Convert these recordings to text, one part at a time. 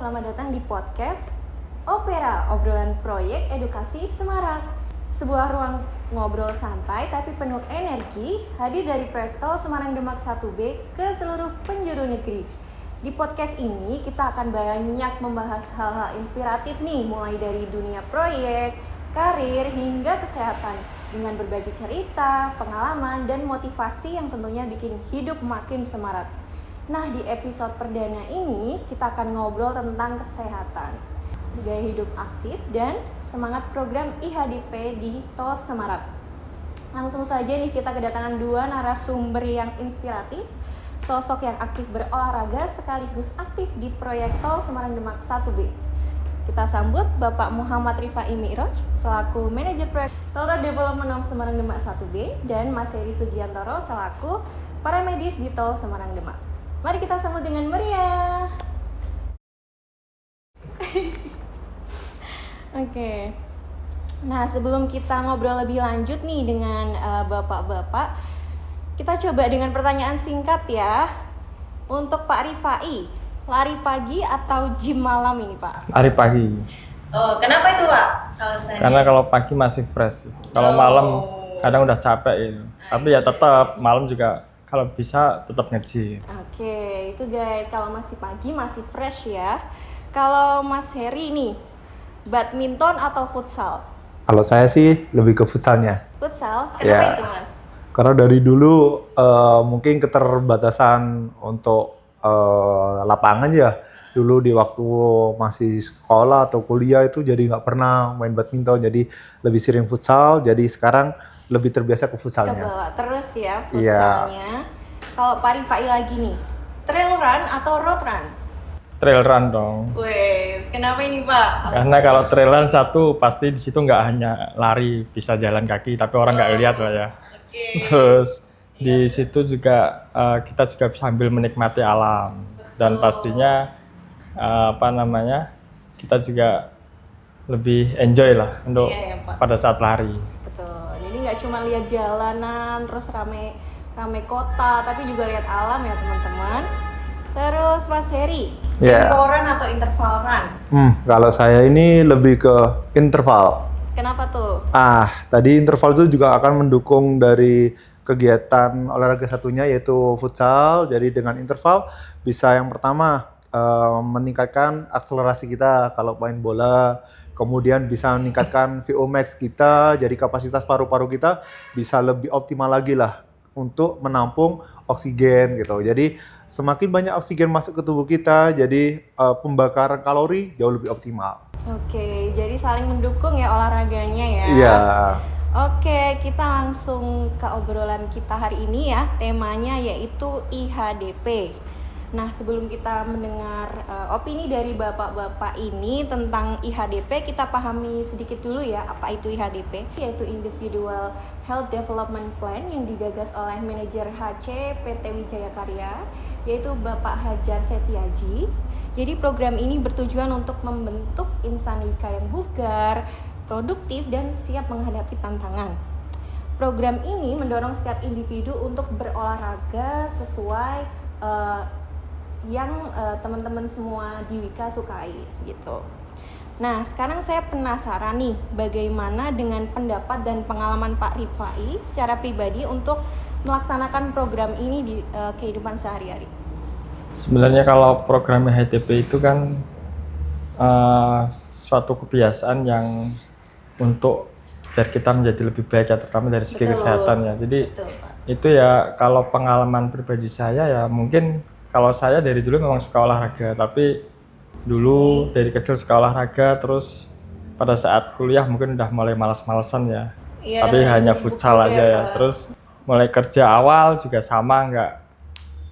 selamat datang di podcast Opera, obrolan proyek edukasi Semarang. Sebuah ruang ngobrol santai tapi penuh energi hadir dari proyek Tol Semarang Demak 1B ke seluruh penjuru negeri. Di podcast ini kita akan banyak membahas hal-hal inspiratif nih, mulai dari dunia proyek, karir, hingga kesehatan dengan berbagi cerita, pengalaman, dan motivasi yang tentunya bikin hidup makin semarak. Nah, di episode perdana ini kita akan ngobrol tentang kesehatan, gaya hidup aktif, dan semangat program IHDP di Tol Semarang. Langsung saja nih kita kedatangan dua narasumber yang inspiratif, sosok yang aktif berolahraga sekaligus aktif di proyek Tol Semarang Demak 1B. Kita sambut Bapak Muhammad Rifai Mi'raj selaku manajer proyek Tol Road Development Semarang Demak 1B dan Mas Heri Sugiantoro selaku paramedis di Tol Semarang Demak. Mari kita sambut dengan meriah. Oke. Nah, sebelum kita ngobrol lebih lanjut nih dengan bapak-bapak, kita coba dengan pertanyaan singkat ya. Untuk Pak Rifai, lari pagi atau gym malam ini, Pak? Lari pagi. Oh, kenapa itu, Pak? Karena kalau pagi masih fresh. Kalau malam kadang udah capek gitu. Tapi ya tetap malam juga kalau bisa tetap nge-gym. Oke, itu guys, kalau masih pagi masih fresh ya. Kalau Mas Heri nih, badminton atau futsal? Kalau saya sih lebih ke futsalnya. Futsal? Kenapa Ya. itu, Mas? Karena dari dulu mungkin keterbatasan untuk lapangan ya. Dulu di waktu masih sekolah atau kuliah itu jadi nggak pernah main badminton. Jadi lebih sering futsal. Jadi sekarang lebih terbiasa ke futsalnya. Kebawa terus ya Iya. futsalnya. Kalau Pak Rifai lagi nih, trail run atau road run? Trail run dong. Wes, kenapa ini, Pak? Karena kalau trail run satu pasti di situ nggak hanya lari, bisa jalan kaki, tapi orang nggak lihat lah ya. Oke. Terus di situ juga kita juga sambil menikmati alam dan pastinya kita juga lebih enjoy lah untuk Iya, ya, Pak. pada saat lari. Betul. Jadi nggak cuma lihat jalanan terus rame kota, tapi juga lihat alam ya, teman-teman. Terus Mas Heri, Ya. tempo run atau interval run? Kalau saya ini lebih ke interval. Kenapa tuh? Tadi interval itu juga akan mendukung dari kegiatan olahraga satunya yaitu futsal. Jadi dengan interval bisa yang pertama meningkatkan akselerasi kita kalau main bola. Kemudian bisa meningkatkan VO max kita, jadi kapasitas paru-paru kita bisa lebih optimal lagi lah untuk menampung oksigen gitu. Jadi semakin banyak oksigen masuk ke tubuh kita, jadi pembakaran kalori jauh lebih optimal. Oke, jadi saling mendukung ya olahraganya ya. Iya. Oke, kita langsung ke obrolan kita hari ini ya. Temanya yaitu IHDP. Nah, sebelum kita mendengar opini dari bapak-bapak ini tentang IHDP, kita pahami sedikit dulu ya apa itu IHDP, yaitu Individual Health Development Plan yang digagas oleh manajer HC PT Wijaya Karya, yaitu Bapak Hajar Setiaji. Jadi program ini bertujuan untuk membentuk insan wika yang bugar, produktif, dan siap menghadapi tantangan. Program ini mendorong setiap individu untuk berolahraga sesuai yang teman-teman semua di Wika sukai gitu. Nah, sekarang saya penasaran nih, bagaimana dengan pendapat dan pengalaman Pak Rifai secara pribadi untuk melaksanakan program ini di kehidupan sehari-hari? Sebenarnya kalau program HTP itu kan suatu kebiasaan yang untuk biar kita menjadi lebih baik ya, terutama dari segi kesehatan ya. Jadi Betul, Pak. itu ya kalau pengalaman pribadi saya ya mungkin kalau saya dari dulu memang suka olahraga, tapi dulu dari kecil suka olahraga, terus pada saat kuliah mungkin udah mulai malas-malesan ya. Iya, Tapi hanya sibuk futsal juga, aja ya. Pak. Terus mulai kerja awal juga sama,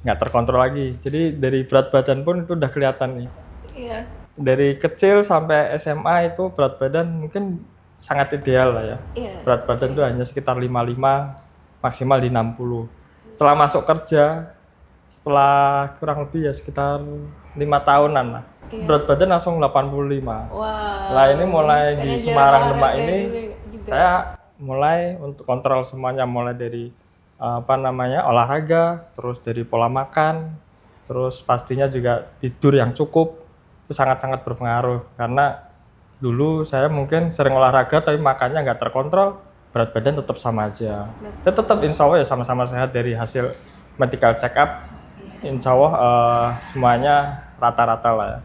nggak terkontrol lagi. Jadi dari berat badan pun itu udah kelihatan nih. Iya. Dari kecil sampai SMA itu berat badan mungkin sangat ideal lah ya. Iya. Berat badan itu hanya sekitar 55, maksimal di 60. Setelah masuk kerja, setelah kurang lebih ya sekitar 5 tahunan lah. Iya. Berat badan langsung 85. Wow. Lah ini mulai di Karena Semarang jarang Demak olahraga ini juga. saya mulai untuk kontrol semuanya, mulai dari olahraga, terus dari pola makan, terus pastinya juga tidur yang cukup, itu sangat-sangat berpengaruh karena dulu saya mungkin sering olahraga tapi makannya nggak terkontrol, berat badan tetap sama aja. Betul. Ya tetap insya Allah ya sama-sama sehat dari hasil medical check up, insya Allah semuanya rata-rata lah ya.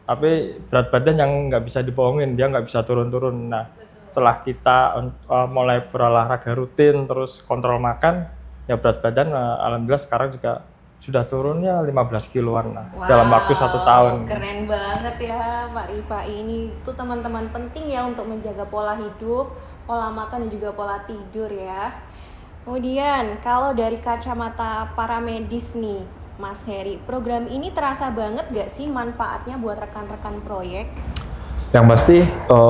Tapi berat badan yang nggak bisa dibohongin, dia nggak bisa turun-turun. Nah setelah kita mulai berolahraga rutin terus kontrol makan, ya berat badan alhamdulillah sekarang juga sudah turunnya 15 kiloan lah dalam waktu 1 tahun. Keren banget ya Pak Rifai. Ini tuh teman-teman penting ya untuk menjaga pola hidup, pola makan dan juga pola tidur ya. Kemudian kalau dari kacamata para medis nih Mas Heri, program ini terasa banget gak sih manfaatnya buat rekan-rekan proyek? Yang pasti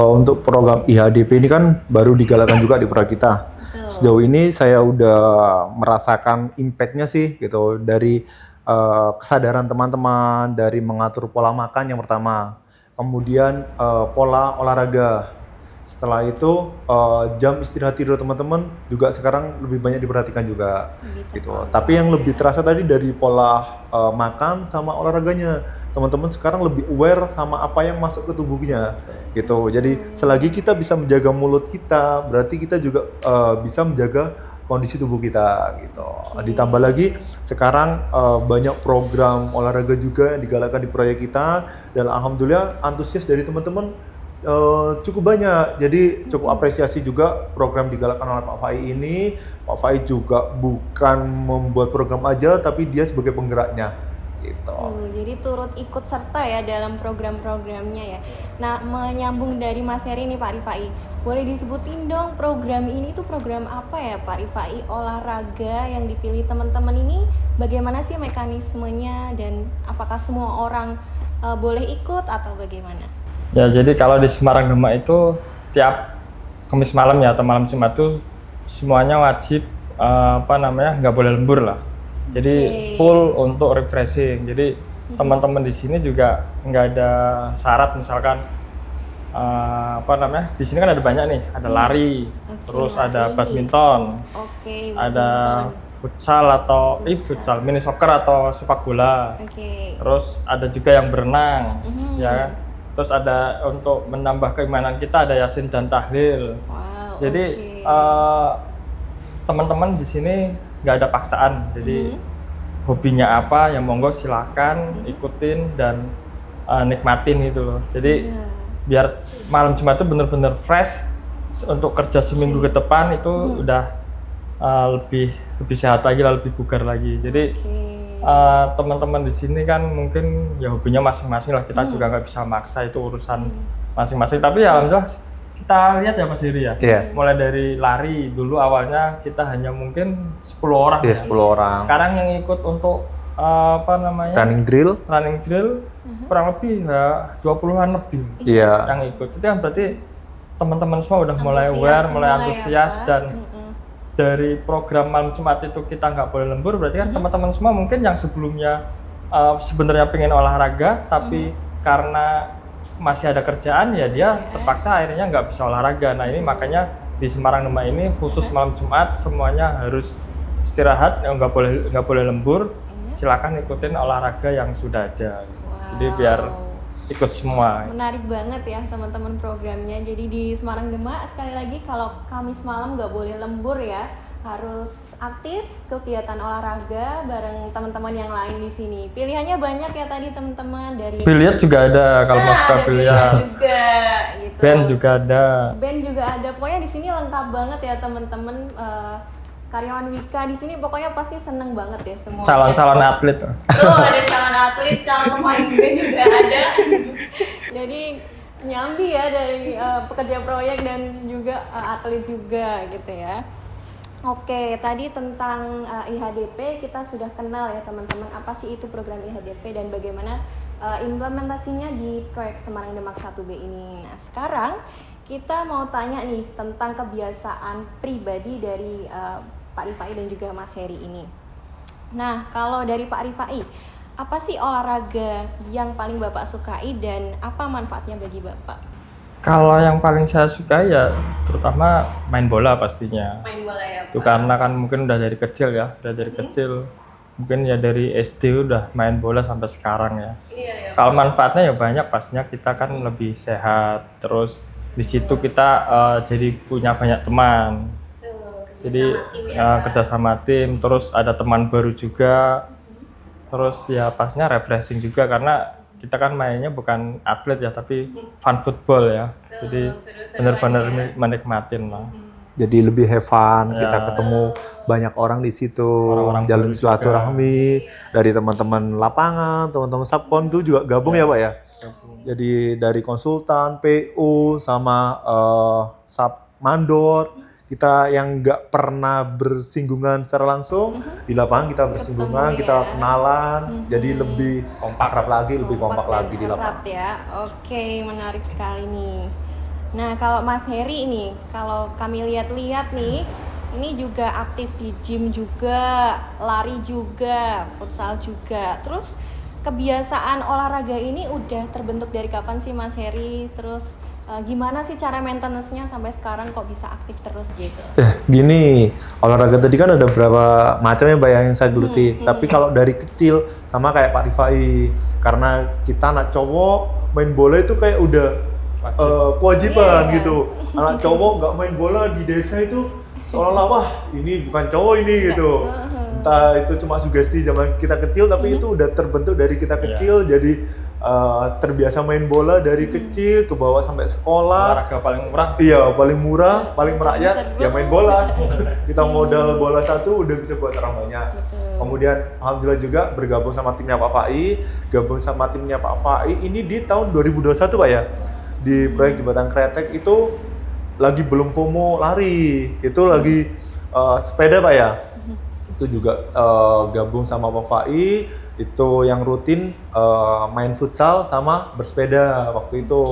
untuk program IHDP ini kan baru digalakkan juga di proyek kita. Sejauh ini saya udah merasakan impact-nya sih gitu dari kesadaran teman-teman, dari mengatur pola makan yang pertama, kemudian pola olahraga. Setelah itu jam istirahat tidur teman-teman juga sekarang lebih banyak diperhatikan juga gitu. Tapi yang lebih terasa tadi dari pola makan sama olahraganya. Teman-teman sekarang lebih aware sama apa yang masuk ke tubuhnya gitu. Jadi selagi kita bisa menjaga mulut kita, berarti kita juga bisa menjaga kondisi tubuh kita gitu. Ditambah lagi sekarang banyak program olahraga juga yang digalakkan di proyek kita dan alhamdulillah antusias dari teman-teman cukup banyak. Jadi cukup apresiasi juga program digalakkan oleh Pak Fai ini. Pak Fai juga bukan membuat program aja tapi dia sebagai penggeraknya gitu. Jadi turut ikut serta ya dalam program-programnya ya. Nah, menyambung dari Mas Heri nih Pak Rifai, boleh disebutin dong program ini tuh program apa ya Pak Rifai? Olahraga yang dipilih teman-teman ini bagaimana sih mekanismenya dan apakah semua orang boleh ikut atau bagaimana? Ya jadi kalau di Semarang Demak itu tiap Kamis malam ya atau malam Jumat tuh semuanya wajib nggak boleh lembur lah. Jadi full untuk refreshing. Jadi teman-teman di sini juga nggak ada syarat misalkan di sini kan ada banyak nih, ada lari, terus ada badminton, ada futsal atau futsal, mini soccer atau sepak bola. Terus ada juga yang berenang, ya. Terus ada untuk menambah keimanan kita ada yasin dan tahlil. Jadi teman-teman di sini nggak ada paksaan. Jadi hobinya apa yang monggo silakan ikutin dan nikmatin gitu loh. Jadi biar malam Jumat itu bener-bener fresh untuk kerja seminggu ke depan itu udah lebih sehat lagi, lebih bugar lagi. Jadi teman-teman di sini kan mungkin ya hobinya masing-masing lah, kita juga nggak bisa maksa, itu urusan masing-masing. Tapi ya alhamdulillah kita lihat ya Mas Heri ya, mulai dari lari dulu awalnya kita hanya mungkin 10 orang. 10 orang. Sekarang yang ikut untuk running drill kurang lebih ya 20-an lebih yang ikut. Itu kan berarti teman-teman semua udah mulai aware, mulai antusias ya, dan dari program malam Jumat itu kita nggak boleh lembur, berarti kan teman-teman semua mungkin yang sebelumnya sebenarnya pengen olahraga tapi karena masih ada kerjaan ya dia terpaksa akhirnya nggak bisa olahraga. Nah ini makanya di Semarang Demak ini khusus malam Jumat semuanya harus istirahat, nggak boleh lembur. Silakan ikutin olahraga yang sudah ada. Jadi biar ikut semua. Menarik banget ya teman-teman programnya. Jadi di Semarang Demak sekali lagi kalau Kamis malam nggak boleh lembur ya, harus aktif kegiatan olahraga bareng teman-teman yang lain di sini. Pilihannya banyak ya tadi teman-teman, dari biliar juga ada kalau mau suka biliar. Juga gitu. Band juga ada. Band juga ada. Pokoknya di sini lengkap banget ya teman-teman. Karyawan Wika di sini pokoknya pasti seneng banget ya semua. Calon-calon atlet. Tuh ada calon atlet, calon pemain band juga ada. Jadi nyambi ya dari pekerja proyek dan juga atlet juga gitu ya. Oke, tadi tentang IHDP kita sudah kenal ya teman-teman, apa sih itu program IHDP dan bagaimana implementasinya di proyek Semarang Demak 1B ini. Nah sekarang kita mau tanya nih tentang kebiasaan pribadi dari Pak Rifai dan juga Mas Heri ini. Nah kalau dari Pak Rifai, apa sih olahraga yang paling Bapak sukai dan apa manfaatnya bagi Bapak? Kalau yang paling saya suka ya terutama main bola pastinya. Main bola ya Pak? Itu karena kan mungkin udah dari kecil ya, kecil mungkin ya dari SD udah main bola sampai sekarang ya. Iya ya. Kalau manfaatnya ya banyak, pastinya kita kan lebih sehat, terus di situ kita jadi punya banyak teman. Jadi kerja sama tim, terus ada teman baru juga, terus ya pastinya refreshing juga karena kita kan mainnya bukan atlet ya, tapi fun football ya. Jadi benar-benar menikmatin lah. Jadi lebih have fun, Ya. kita ketemu banyak orang di situ, Orang-orang jalin baru silaturahmi dari teman-teman lapangan, teman-teman subkon itu juga gabung ya Pak ya. Jadi dari konsultan, PU sama sub mandor, kita yang nggak pernah bersinggungan secara langsung di lapangan kita bersinggungan, Ketemu kita ya. kenalan, jadi lebih akrab lagi, lebih kompak dan lagi di lapangan. erat ya. Oke, menarik sekali nih. Nah, kalau Mas Heri ini, kalau kami lihat-lihat nih, ini juga aktif di gym juga, lari juga, futsal juga. Terus kebiasaan olahraga ini udah terbentuk dari kapan sih Mas Heri? Terus gimana sih cara maintenance-nya sampai sekarang kok bisa aktif terus gitu? Gini, olahraga tadi kan ada beberapa macam ya Mbak yang saya geluti. Tapi kalau dari kecil sama kayak Pak Rifai, karena kita anak cowok main bola itu kayak udah kewajiban Iya. gitu. Anak cowok nggak main bola di desa itu seolah-olah wah ini bukan cowok ini gitu. Entah itu cuma sugesti zaman kita kecil, tapi itu udah terbentuk dari kita kecil. Jadi terbiasa main bola dari kecil ke bawah sampai sekolah. Olahraga paling murah. Iya, paling murah, paling merakyat, Bisa ya main bola. Kita modal bola satu udah bisa buat orang banyak. Betul. Kemudian alhamdulillah juga bergabung sama timnya Pak Fai, gabung sama timnya Pak Fai ini di tahun 2021 Pak ya. Di proyek Jembatan Kretek itu lagi belum FOMO lari, itu lagi sepeda Pak ya. Itu juga gabung sama Pak Fai, itu yang rutin main futsal sama bersepeda waktu itu.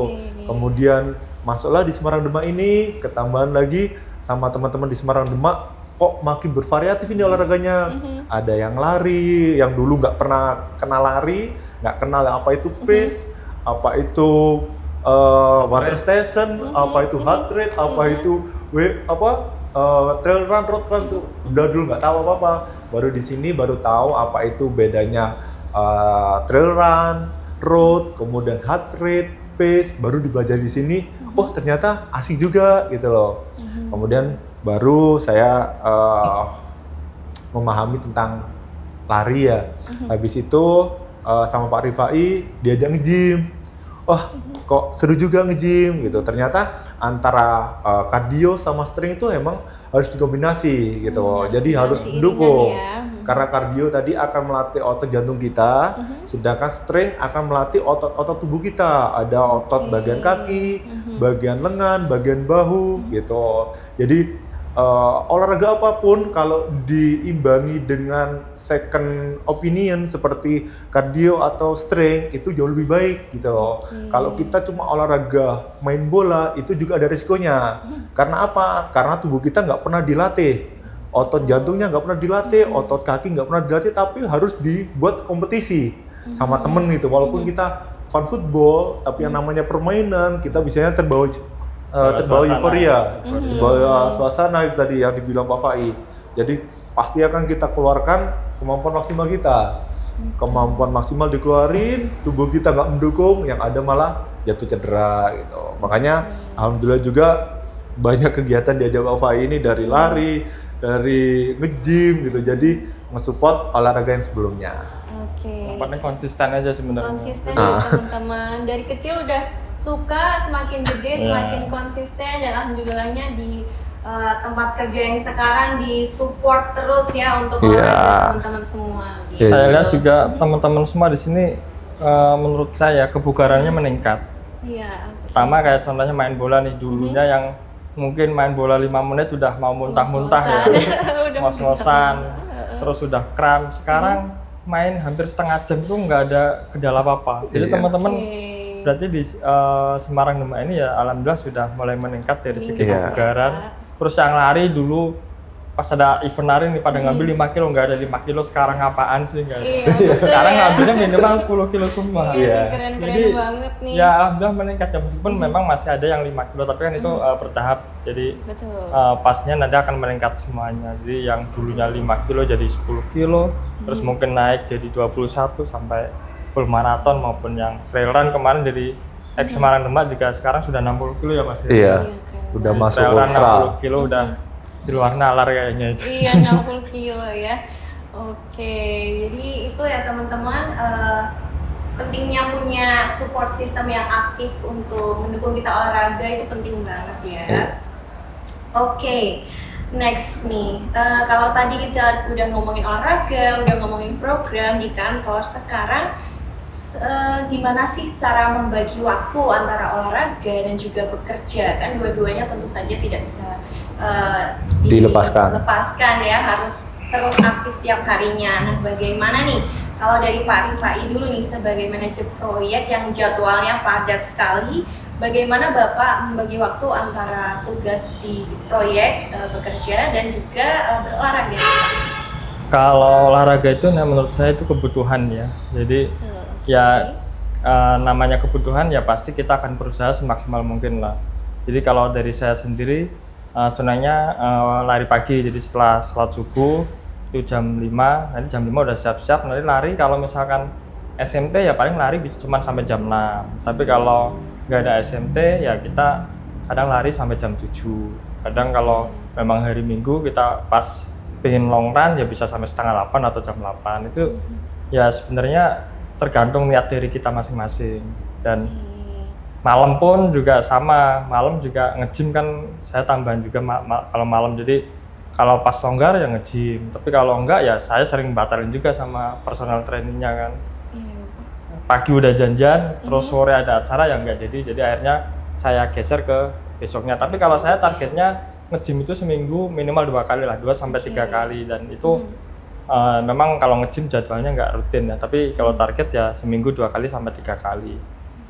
Kemudian masuklah di Semarang Demak ini, ketambahan lagi sama teman-teman di Semarang Demak, kok makin bervariatif ini olahraganya. Ada yang lari, yang dulu nggak pernah kenal lari, nggak kenal apa itu pace, apa itu water station, apa itu heart rate, apa itu trail run, road run tuh udah dulu nggak tahu apa-apa. Baru di sini baru tahu apa itu bedanya trail run, road, kemudian heart rate, pace, baru dipelajari di sini. Oh ternyata asik juga gitu loh. Kemudian baru saya memahami tentang lari ya. Habis itu sama Pak Rifai diajak nge-gym. Wah, kok seru juga nge-gym gitu. Ternyata antara cardio sama strength itu emang harus dikombinasi gitu. Jadi harus mendukung. Ya. Karena cardio tadi akan melatih otot jantung kita, sedangkan strength akan melatih otot-otot tubuh kita. Ada otot bagian kaki, bagian lengan, bagian bahu gitu. Jadi olahraga apapun kalau diimbangi dengan second opinion seperti cardio atau strength itu jauh lebih baik gitu loh. Kalau kita cuma olahraga main bola itu juga ada risikonya. Karena apa? Karena tubuh kita nggak pernah dilatih. Otot jantungnya nggak pernah dilatih, otot kaki nggak pernah dilatih, tapi harus dibuat kompetisi sama temen gitu. Walaupun kita fun football, tapi yang namanya permainan kita biasanya terbawa euforia, terbawa suasana itu tadi yang dibilang Pak Fai. Jadi pasti akan kita keluarkan kemampuan maksimal kita. Kemampuan maksimal dikeluarin, tubuh kita nggak mendukung, yang ada malah jatuh cedera gitu. Makanya alhamdulillah juga banyak kegiatan diajak Pak Fai ini dari lari, dari nge-gym gitu. Jadi nge-support olahraga yang sebelumnya. Oke. Tempatnya konsisten aja sebenarnya. Konsisten ya teman-teman. Dari kecil udah suka, semakin gede semakin konsisten, dan alhamdulillahnya di tempat kerja yang sekarang disupport terus ya untuk olahraga teman-teman semua. Gitu. Saya lihat juga teman-teman semua di sini menurut saya kebugarannya meningkat. Iya. Pertama kayak contohnya main bola nih, dulunya yang mungkin main bola 5 menit udah mau muntah-muntah ya, Udah ngos-ngosan, terus udah kram. Sekarang main hampir setengah jam tuh nggak ada kendala apa-apa. Jadi teman-teman berarti di Semarang Demak ini ya alhamdulillah sudah mulai meningkat dari segi kebugaran. Terus yang lari dulu pas ada event lari nih pada ngambil 5 kilo, nggak ada 5 kilo sekarang apaan sih nggak ada. Iya, betul Sekarang ya. ngambilnya minimal 10 kilo semua. Iya, keren-keren Jadi, banget nih. ya alhamdulillah meningkat ya, meskipun memang masih ada yang 5 kilo tapi kan itu bertahap. Jadi Betul. pasnya nanti akan meningkat semuanya. Jadi yang dulunya 5 kilo jadi 10 kilo, terus mungkin naik jadi 21 sampai full maraton maupun yang trail run kemarin dari X Semarang Demak juga sekarang sudah 60 kilo ya Mas. Iya. keren Udah banget. masuk Trail run ultra. 60 kilo udah di luar nalar kayaknya itu. Iya, 60 kilo ya. Oke, jadi itu ya teman-teman, pentingnya punya support system yang aktif untuk mendukung kita olahraga itu penting banget ya. Iya. Oke, next nih, kalau tadi kita udah ngomongin olahraga, udah ngomongin program di kantor, sekarang gimana sih cara membagi waktu antara olahraga dan juga bekerja? Kan dua-duanya tentu saja tidak bisa dilepaskan ya, harus terus aktif setiap harinya. Nah, bagaimana nih kalau dari Pak Rifai dulu nih sebagai manajer proyek yang jadwalnya padat sekali, bagaimana Bapak membagi waktu antara tugas di proyek, bekerja dan juga berolahraga? Kalau olahraga itu nah, menurut saya itu kebutuhan ya. Jadi ya namanya kebutuhan ya pasti kita akan berusaha semaksimal mungkin lah. Jadi kalau dari saya sendiri senangnya lari pagi, jadi setelah sholat subuh itu jam 5, nanti jam 5 udah siap-siap nanti lari. Kalau misalkan SMT ya paling lari cuma sampai jam 6, tapi kalau nggak ada SMT ya kita kadang lari sampai jam 7. Kadang kalau memang hari Minggu kita pas pengen long run ya bisa sampai setengah 8 atau jam 8. Itu ya sebenarnya tergantung niat dari kita masing-masing. Dan malam pun juga sama, malam juga nge-gym kan saya tambahan juga kalau malam. Jadi kalau pas longgar ya nge-gym, tapi kalau enggak ya saya sering batalin juga sama personal trainingnya kan. Pagi udah janjian, terus sore ada acara ya enggak jadi akhirnya saya geser ke besoknya. Tapi kalau saya targetnya nge-gym itu seminggu minimal 2 kali lah, 2 sampai 3 kali, dan itu memang kalau nge-gym jadwalnya nggak rutin ya, tapi kalau target ya seminggu 2 kali sampai 3 kali.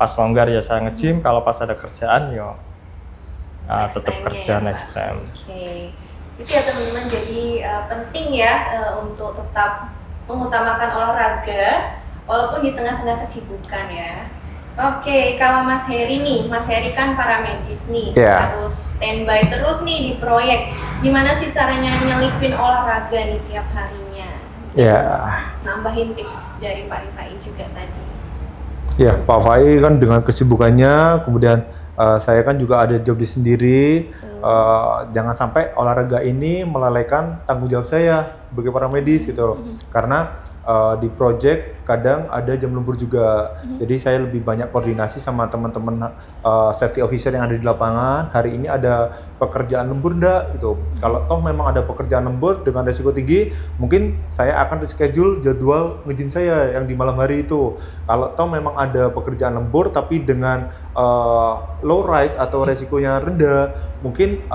Pas longgar ya saya nge-gym, kalau pas ada kerjaan ya tetap kerja next time. Oke, itu ya teman-teman, jadi penting ya untuk tetap mengutamakan olahraga walaupun di tengah-tengah kesibukan ya. Oke, kalau Mas Heri nih, Mas Heri kan paramedis nih, harus standby terus nih di proyek. Gimana sih caranya nyelipin olahraga nih tiap harinya? Nambahin tips dari Pak Rifai juga tadi. Ya, Pak Fai kan dengan kesibukannya, kemudian saya kan juga ada job di sendiri. Jangan sampai olahraga ini melalaikan tanggung jawab saya sebagai paramedis gitu. Karena di project kadang ada jam lembur juga. Jadi saya lebih banyak koordinasi sama teman-teman safety officer yang ada di lapangan. Hari ini ada pekerjaan lembur enggak gitu. Kalau toh memang ada pekerjaan lembur dengan resiko tinggi, mungkin saya akan reschedule jadwal nge-gym saya yang di malam hari itu. Kalau toh memang ada pekerjaan lembur tapi dengan low rise atau resikonya rendah, mungkin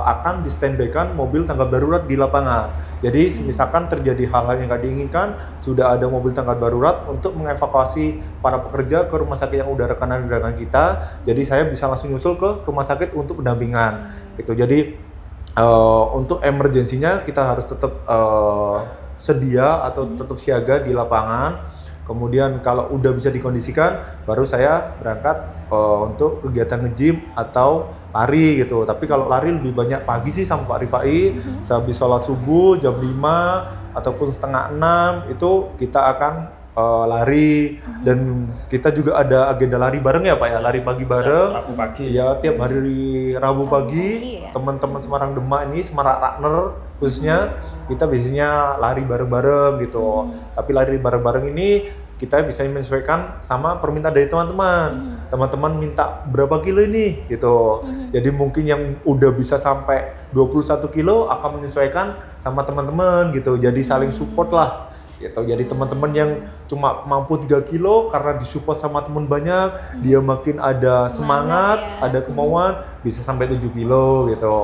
akan di standby-kan mobil tanggap darurat di lapangan. Jadi misalkan terjadi hal-hal yang nggak diinginkan, sudah ada mobil tanggap darurat untuk mengevakuasi para pekerja ke rumah sakit yang udah rekan-rekan kita. Jadi saya bisa langsung nyusul ke rumah sakit untuk pendampingan gitu. Jadi untuk emergensinya kita harus tetap sedia atau tetap siaga di lapangan. Kemudian kalau udah bisa dikondisikan, baru saya berangkat untuk kegiatan nge-gym atau lari gitu. Tapi kalau lari lebih banyak pagi sih sama Pak Rifai, sehabis sholat subuh jam 5 ataupun setengah 6 itu kita akan lari. Dan kita juga ada agenda lari bareng ya Pak ya, lari pagi bareng. Rabu pagi. Ya, tiap hari Rabu pagi ya. teman-teman Semarang Demak ini, Semarang Rakner khususnya, kita biasanya lari bareng-bareng gitu. Tapi lari bareng-bareng ini kita bisa menyesuaikan sama permintaan dari teman-teman. Teman-teman minta berapa kilo ini gitu. Jadi mungkin yang udah bisa sampai 21 kilo akan menyesuaikan sama teman-teman gitu. Jadi saling support lah gitu. Jadi teman-teman yang cuma mampu 3 kilo karena disupport sama teman banyak, dia makin ada semangat ya. Ada kemauan bisa sampai 7 kilo gitu.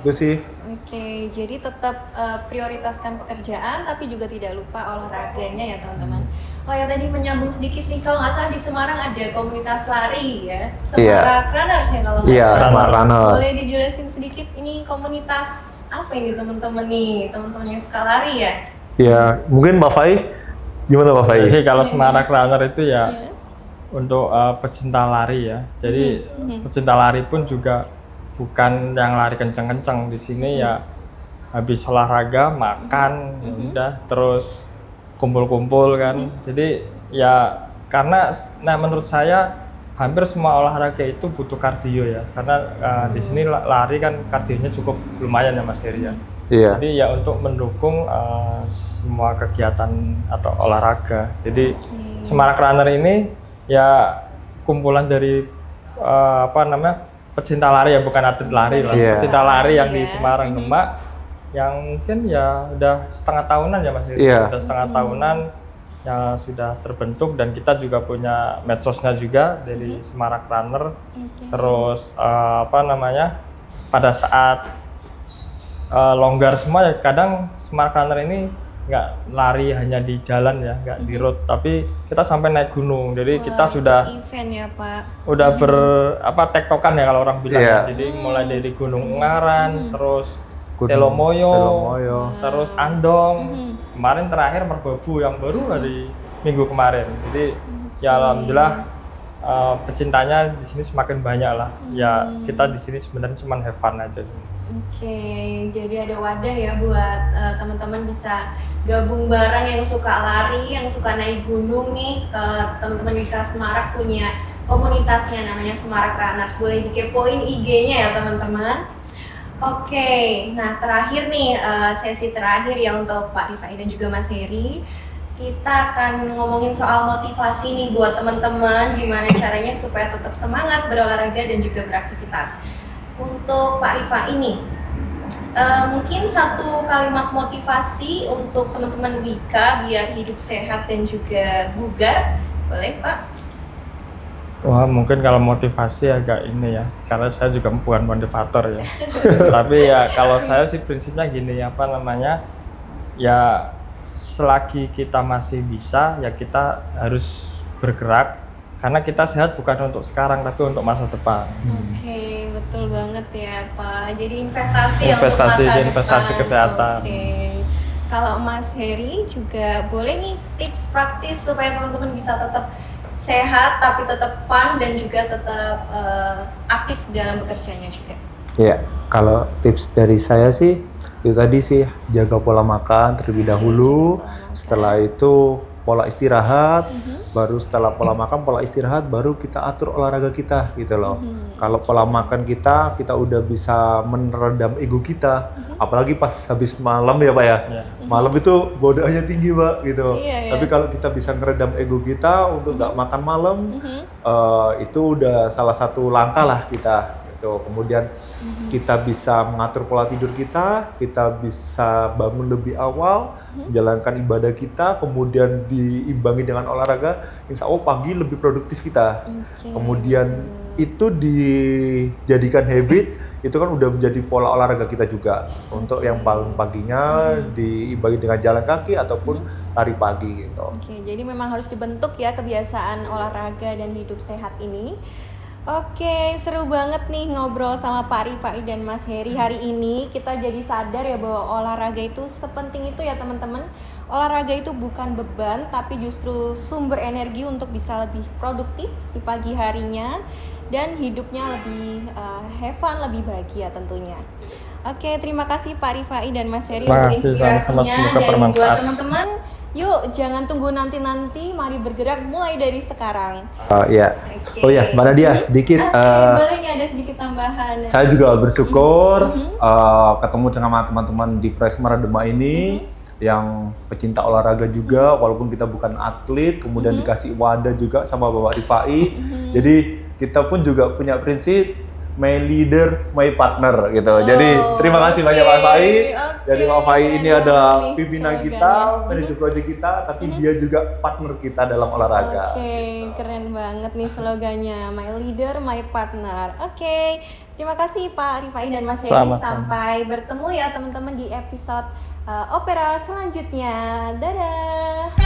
Itu sih. Oke, jadi tetap prioritaskan pekerjaan tapi juga tidak lupa olahraganya ya teman-teman. Oh ya, tadi menyambung sedikit nih, kalau nggak salah di Semarang ada komunitas lari ya, Semarang Runners ya kalau nggak salah. Semarang Runners. Boleh dijelasin sedikit ini komunitas tips apa ini teman-teman yang suka lari ya? Ya, mungkin Mbak Fai, gimana Mbak Fai? Jadi kalau Semarak Runner itu ya untuk pecinta lari ya. Jadi pecinta lari pun juga bukan yang lari kenceng-kenceng. Di sini ya habis olahraga, makan, ya udah terus kumpul-kumpul kan. Jadi ya karena menurut saya hampir semua olahraga itu butuh kardio ya. Karena di sini lari kan kardionya cukup lumayan ya Mas Heri ya. Iya. Jadi ya untuk mendukung semua kegiatan atau olahraga. Jadi Semarak Runner ini ya kumpulan dari pecinta lari ya, bukan atlet lari lah. Iya. Pecinta lari yang di Semarang Demak yang mungkin ya udah setengah tahunan ya Mas. Iya. Udah setengah tahunan yang sudah terbentuk, dan kita juga punya medsosnya juga dari Semarak Runner. Terus pada saat longgar semua ya, kadang Semarak Runner ini nggak lari hanya di jalan ya, nggak di road, tapi kita sampai naik gunung. Jadi kita sudah event ya Pak. udah tektokan ya kalau orang bilang. Iya. Jadi mulai dari Gunung Ungaran, terus Gunung Telomoyo, Telomoyo. terus Andong. Kemarin terakhir Merbabu yang baru dari minggu kemarin. Jadi ya alhamdulillah pecintanya di sini semakin banyak lah. Ya kita di sini sebenarnya cuma have fun aja. Oke, jadi ada wadah ya buat teman-teman bisa gabung bareng yang suka lari, yang suka naik gunung nih. Teman-teman di Semarak punya komunitasnya namanya Semarak Runners. Boleh dikepoin IG-nya ya teman-teman. Oke, nah terakhir nih sesi terakhir ya untuk Pak Rifai dan juga Mas Heri. Kita akan ngomongin soal motivasi nih buat teman-teman, gimana caranya supaya tetap semangat berolahraga dan juga beraktivitas. Untuk Pak Rifai ini, mungkin satu kalimat motivasi untuk teman-teman Wika biar hidup sehat dan juga bugar, boleh Pak? Wah, mungkin kalau motivasi agak ini ya, karena saya juga bukan motivator ya. Tapi ya kalau saya sih prinsipnya gini, ya selagi kita masih bisa ya kita harus bergerak, karena kita sehat bukan untuk sekarang tapi untuk masa depan. Oke, betul banget ya Pak. Jadi investasi ya Investasi, untuk masa investasi depan. kesehatan. Oke. Kalau Mas Heri juga boleh nih tips praktis supaya teman-teman bisa tetap sehat tapi tetap fun dan juga tetap aktif dalam bekerjanya juga. Ya, kalau tips dari saya sih itu tadi sih, jaga pola makan terlebih dahulu. Setelah itu pola istirahat, baru setelah pola makan, pola istirahat, baru kita atur olahraga kita gitu loh. Kalau pola makan kita udah bisa meredam ego kita, apalagi pas habis malam ya Pak ya. Malam itu godaannya tinggi Pak gitu. Iya. Tapi kalau kita bisa meredam ego kita untuk nggak makan malam, itu udah salah satu langkah lah kita. Gitu. Kemudian kita bisa mengatur pola tidur kita bisa bangun lebih awal, menjalankan ibadah kita, kemudian diimbangi dengan olahraga, insya Allah pagi lebih produktif kita. Kemudian itu dijadikan habit, itu kan udah menjadi pola olahraga kita juga. Untuk yang paling paginya diimbangi dengan jalan kaki ataupun lari pagi gitu. Oke, jadi memang harus dibentuk ya kebiasaan olahraga dan hidup sehat ini. Oke, seru banget nih ngobrol sama Pak Rifai dan Mas Heri hari ini. Kita jadi sadar ya bahwa olahraga itu sepenting itu ya teman-teman. Olahraga itu bukan beban, tapi justru sumber energi untuk bisa lebih produktif di pagi harinya dan hidupnya lebih have fun, lebih bahagia tentunya. Oke, terima kasih Pak Rifai dan Mas Heri untuk inspirasinya. Dan buat teman-teman, yuk jangan tunggu nanti-nanti, mari bergerak mulai dari sekarang. Ya. Okay. Oh ya, Mbak Nadia sedikit. Boleh nih ada sedikit tambahan. Saya juga bersyukur ketemu dengan teman-teman di Proyek Semarang Demak ini yang pecinta olahraga juga, walaupun kita bukan atlet, kemudian dikasih wadah juga sama Bapak Rifai. Jadi kita pun juga punya prinsip my leader, my partner gitu. Jadi terima kasih banyak Pak Rifai. Jadi Pak Rifai ini adalah pimpinan kita, manajer proyek kita, tapi dia juga partner kita dalam olahraga. Oke, keren banget nih slogannya, my leader, my partner. Oke, terima kasih Pak Rifai dan Mas Heri. Sampai bertemu ya teman-teman di episode Opera selanjutnya. Dadah.